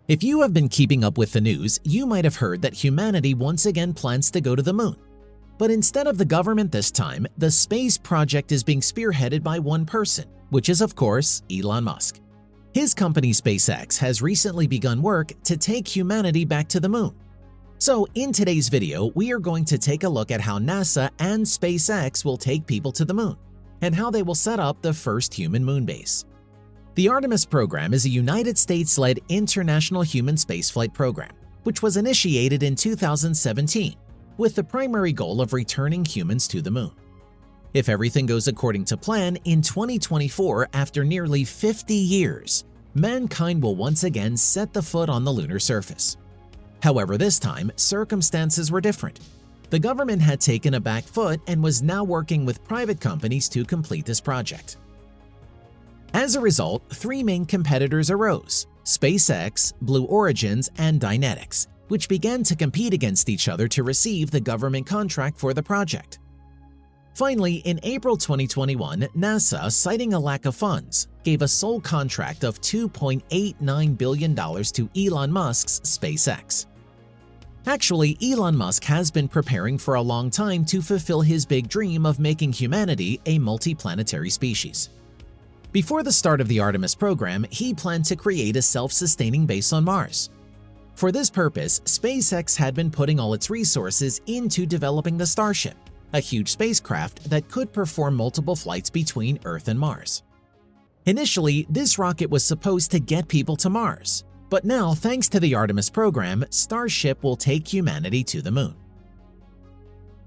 If you have been keeping up with the news, you might have heard that humanity once again plans to go to the moon. But instead of the government this time, the space project is being spearheaded by one person, which is of course Elon Musk. His company SpaceX has recently begun work to take humanity back to the moon. So in today's video, we are going to take a look at how NASA and SpaceX will take people to the moon, and how they will set up the first human moon base. The Artemis program is a United States-led international human spaceflight program, which was initiated in 2017 with the primary goal of returning humans to the moon. If everything goes according to plan, in 2024, after nearly 50 years, mankind will once again set the foot on the lunar surface. However, this time, circumstances were different. The government had taken a back foot and was now working with private companies to complete this project. As a result, three main competitors arose: SpaceX, Blue Origins, and Dynetics, which began to compete against each other to receive the government contract for the project. Finally, in April 2021, NASA, citing a lack of funds, gave a sole contract of $2.89 billion to Elon Musk's SpaceX. Actually, Elon Musk has been preparing for a long time to fulfill his big dream of making humanity a multiplanetary species. Before the start of the Artemis program, he planned to create a self-sustaining base on Mars. For this purpose, SpaceX had been putting all its resources into developing the Starship, a huge spacecraft that could perform multiple flights between Earth and Mars. Initially, this rocket was supposed to get people to Mars, but now, thanks to the Artemis program, Starship will take humanity to the moon.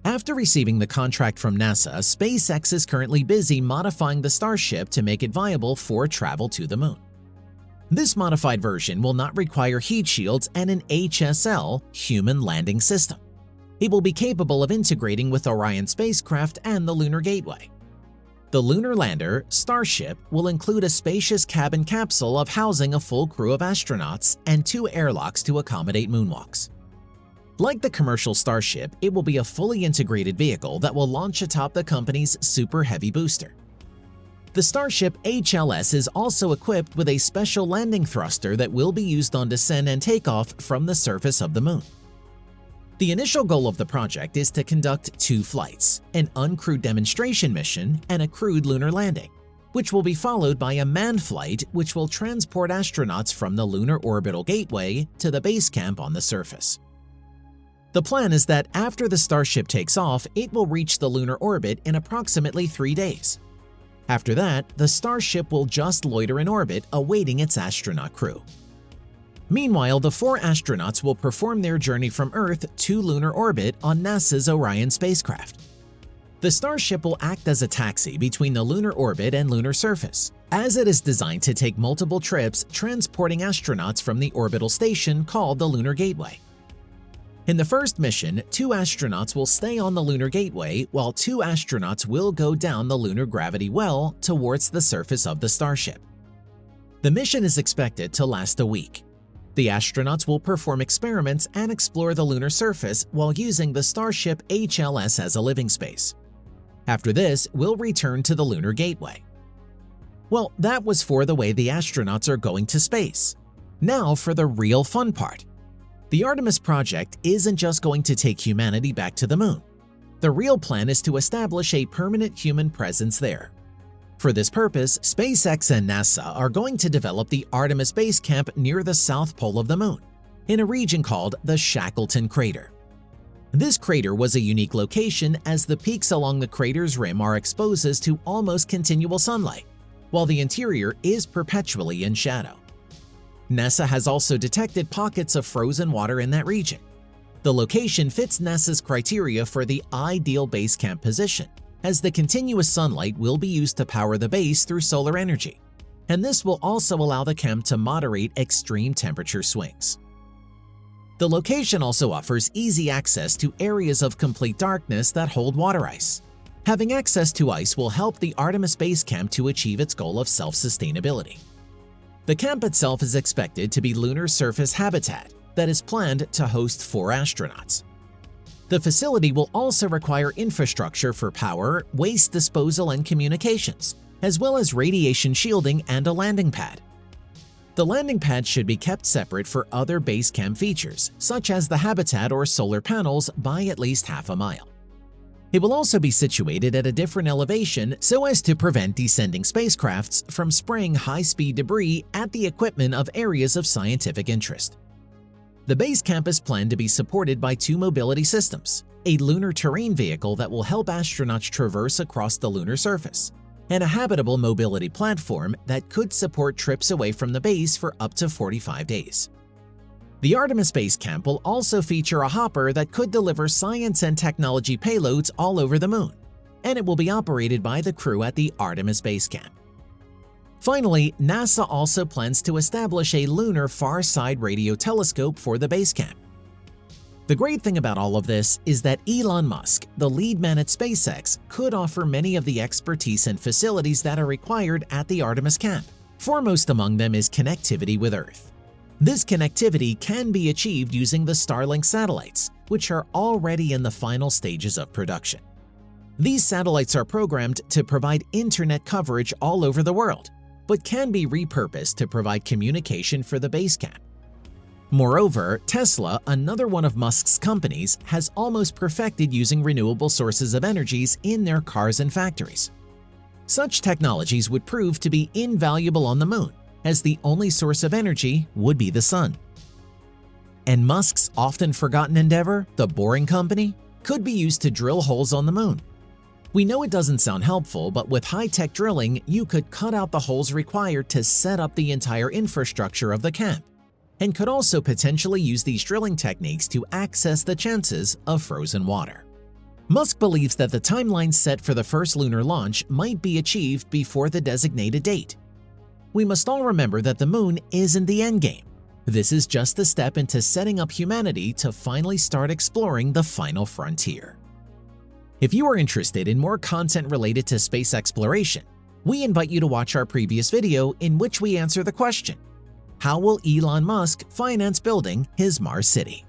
After receiving the contract from NASA, SpaceX is currently busy modifying the Starship to make it viable for travel to the moon. This modified version will not require heat shields and an HSL, Human Landing System. It will be capable of integrating with Orion spacecraft and the Lunar Gateway. The lunar lander, Starship, will include a spacious cabin capsule of housing a full crew of astronauts and 2 airlocks to accommodate moonwalks. Like the commercial Starship, it will be a fully integrated vehicle that will launch atop the company's Super Heavy booster. The Starship HLS is also equipped with a special landing thruster that will be used on descent and takeoff from the surface of the moon. The initial goal of the project is to conduct 2 flights, an uncrewed demonstration mission and a crewed lunar landing, which will be followed by a manned flight which will transport astronauts from the Lunar Orbital Gateway to the base camp on the surface. The plan is that after the Starship takes off, it will reach the lunar orbit in approximately 3 days. After that, the Starship will just loiter in orbit awaiting its astronaut crew. Meanwhile, the 4 astronauts will perform their journey from Earth to lunar orbit on NASA's Orion spacecraft. The Starship will act as a taxi between the lunar orbit and lunar surface, as it is designed to take multiple trips transporting astronauts from the orbital station called the Lunar Gateway. In the first mission, 2 astronauts will stay on the Lunar Gateway while 2 astronauts will go down the lunar gravity well towards the surface of the Starship. The mission is expected to last a week. The astronauts will perform experiments and explore the lunar surface while using the Starship HLS as a living space. After this, we'll return to the Lunar Gateway. Well, that was for the way the astronauts are going to space. Now for the real fun part. The Artemis project isn't just going to take humanity back to the moon. The real plan is to establish a permanent human presence there. For this purpose, SpaceX and NASA are going to develop the Artemis Base Camp near the south pole of the moon, in a region called the Shackleton Crater. This crater was a unique location as the peaks along the crater's rim are exposed to almost continual sunlight, while the interior is perpetually in shadow. NASA has also detected pockets of frozen water in that region. The location fits NASA's criteria for the ideal base camp position, as the continuous sunlight will be used to power the base through solar energy, and this will also allow the camp to moderate extreme temperature swings. The location also offers easy access to areas of complete darkness that hold water ice. Having access to ice will help the Artemis Base Camp to achieve its goal of self-sustainability. The camp itself is expected to be lunar surface habitat that is planned to host 4 astronauts. The facility will also require infrastructure for power, waste disposal, and communications, as well as radiation shielding and a landing pad. The landing pad should be kept separate for other base camp features, such as the habitat or solar panels, by at least half a mile. It will also be situated at a different elevation so as to prevent descending spacecrafts from spraying high-speed debris at the equipment of areas of scientific interest. The base camp is planned to be supported by 2 mobility systems: a lunar terrain vehicle that will help astronauts traverse across the lunar surface, and a habitable mobility platform that could support trips away from the base for up to 45 days. The Artemis Base Camp will also feature a hopper that could deliver science and technology payloads all over the moon, and it will be operated by the crew at the Artemis Base Camp. Finally, NASA also plans to establish a lunar far-side radio telescope for the base camp. The great thing about all of this is that Elon Musk, the lead man at SpaceX, could offer many of the expertise and facilities that are required at the Artemis camp. Foremost among them is connectivity with Earth. This connectivity can be achieved using the Starlink satellites, which are already in the final stages of production. These satellites are programmed to provide internet coverage all over the world, but can be repurposed to provide communication for the base camp. Moreover, Tesla, another one of Musk's companies, has almost perfected using renewable sources of energies in their cars and factories. Such technologies would prove to be invaluable on the moon, as the only source of energy would be the sun. And Musk's often forgotten endeavor, the Boring Company, could be used to drill holes on the moon. We know it doesn't sound helpful, but with high-tech drilling, you could cut out the holes required to set up the entire infrastructure of the camp, and could also potentially use these drilling techniques to access the chances of frozen water. Musk believes that the timeline set for the first lunar launch might be achieved before the designated date. We must all remember that the moon isn't the endgame. This is just a step into setting up humanity to finally start exploring the final frontier. If you are interested in more content related to space exploration, we invite you to watch our previous video in which we answer the question: how will Elon Musk finance building his Mars city?